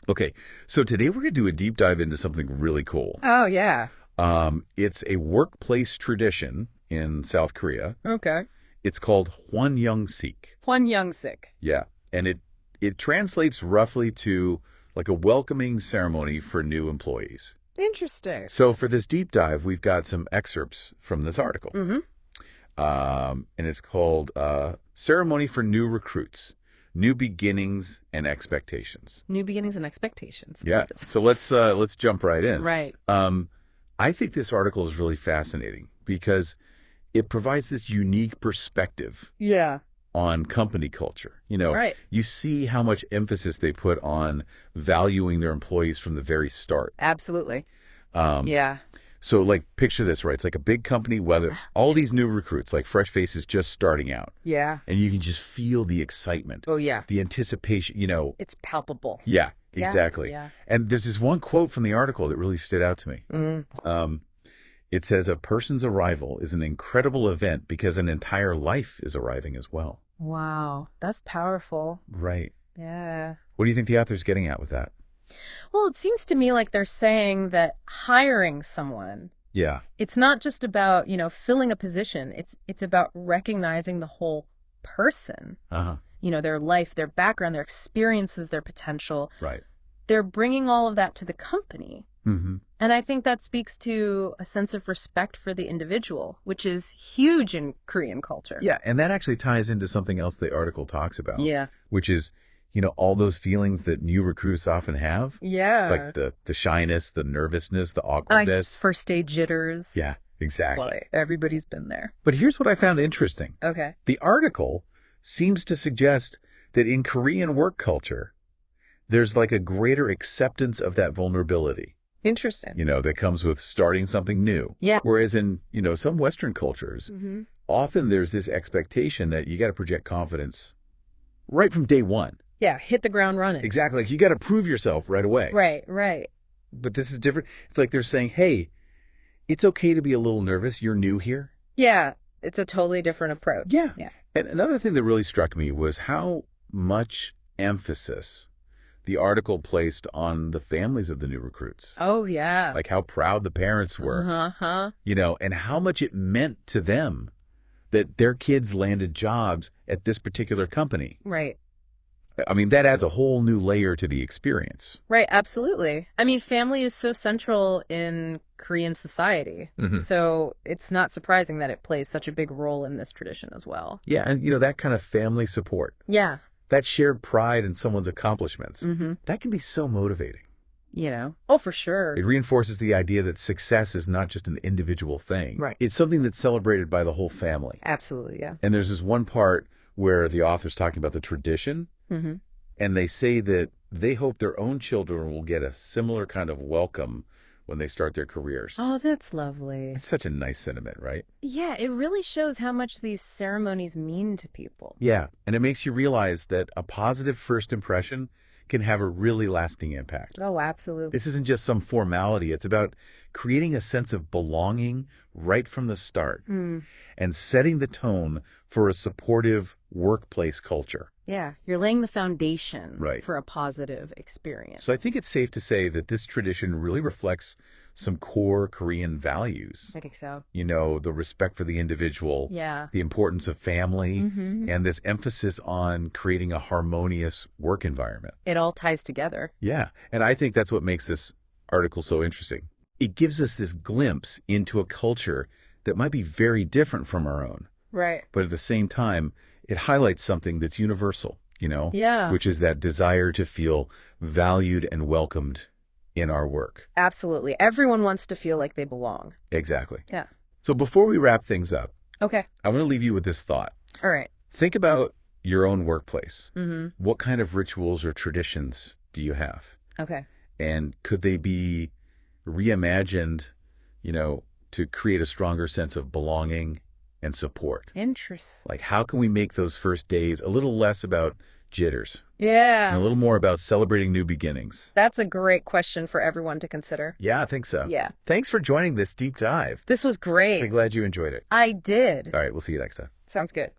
Okay, so today we're going to do a deep dive into something really cool. Oh, yeah. It's a workplace tradition in South Korea. Okay. It's called 환영식. 환영식. Yeah, and it translates roughly to like a welcoming ceremony for new employees. Interesting. So for this deep dive, we've got some excerpts from this article. Mm-hmm. And it's called Ceremony for New Recruits, New Beginnings and Expectations. New beginnings and expectations. Yeah. So let's jump right in. Right. I think this article is really fascinating because it provides this unique perspective Yeah. on company culture. You know, Right. you see how much emphasis they put on valuing their employees from the very start. Absolutely. Um, Yeah. So, like, picture this, right? It's like a big company, whether all these new recruits, like fresh faces just starting out. Yeah. And you can just feel the excitement, Oh, yeah. the anticipation, you know. It's palpable. Yeah, Yeah, exactly. yeah. And there's this one quote from the article that really stood out to me. Mm. It says, a person's arrival is an incredible event because an entire life is arriving as well. Wow. That's powerful. Right. Yeah. What do you think the author's getting at with that? Well, it seems to me like they're saying that hiring someone, Yeah. it's not just about, filling a position. It's about recognizing the whole person, Uh-huh. their life, their background, their experiences, their potential. Right. They're bringing all of that to the company. Mm-hmm. And I think that speaks to a sense of respect for the individual, which is huge in Korean culture. Yeah, and that actually ties into something else the article talks about. Yeah. Which is, all those feelings that new recruits often have. Yeah. Like the shyness, the nervousness, the Like awkwardness. first day jitters. Yeah, exactly. Well, everybody's been there. But here's what I found interesting. Okay. The article seems to suggest that in Korean work culture, there's like a greater acceptance of that vulnerability, Interesting. that comes with starting something new. Yeah. Whereas in, some Western cultures, Mm-hmm. often there's this expectation that you got to project confidence right from day one. Yeah, hit the ground running. Exactly. Like you got to prove yourself right away. Right, right. But this is different. It's like they're saying, hey, it's okay to be a little nervous. You're new here. Yeah, it's a totally different approach. Yeah. Yeah. And another thing that really struck me was how much emphasis the article placed on the families of the new recruits. Oh, yeah. Like how proud the parents were, Uh-huh. and how much it meant to them that their kids landed jobs at this particular company. Right. I mean, that adds a whole new layer to the experience. Right, absolutely. I mean, family is so central in Korean society. Mhm. So it's not surprising that it plays such a big role in this tradition as well. Yeah, and that kind of family support, Yeah. that shared pride in someone's accomplishments, Mm-hmm. that can be so motivating. Oh, for sure. It reinforces the idea that success is not just an individual thing. Right. It's something that's celebrated by the whole family. Absolutely, yeah. And there's this one part where the author's talking about the tradition, Mm-hmm. and they say that they hope their own children will get a similar kind of welcome when they start their careers. Oh, that's lovely. It's such a nice sentiment, right? Yeah, it really shows how much these ceremonies mean to people. Yeah, and it makes you realize that a positive first impression can have a really lasting impact. Oh, absolutely. This isn't just some formality. It's about creating a sense of belonging right from the start and setting the tone for a supportive workplace culture. Yeah, you're laying the foundation Right. for a positive experience. So I think it's safe to say that this tradition really reflects some core Korean values. I think so. The respect for the individual, Yeah. the importance of family, Mm-hmm. and this emphasis on creating a harmonious work environment. It all ties together. Yeah, and I think that's what makes this article so interesting. It gives us this glimpse into a culture that might be very different from our own, Right. but at the same time, it highlights something that's universal, Yeah. which is that desire to feel valued and welcomed in our work. Absolutely. Everyone wants to feel like they belong. Exactly. Yeah. So before we wrap things up, Okay. I want to leave you with this thought. All right. Think about your own workplace. Mm-hmm. What kind of rituals or traditions do you have? Okay. And could they be reimagined, to create a stronger sense of belonging and support? Interesting. Like, how can we make those first days a little less about jitters and a Yeah. little more about celebrating new beginnings? That's a great question for everyone to consider. Yeah, I think so. Yeah. Thanks for joining this deep dive. This was I'm great. glad you enjoyed it. I did. All right, we'll see you next time. Sounds good.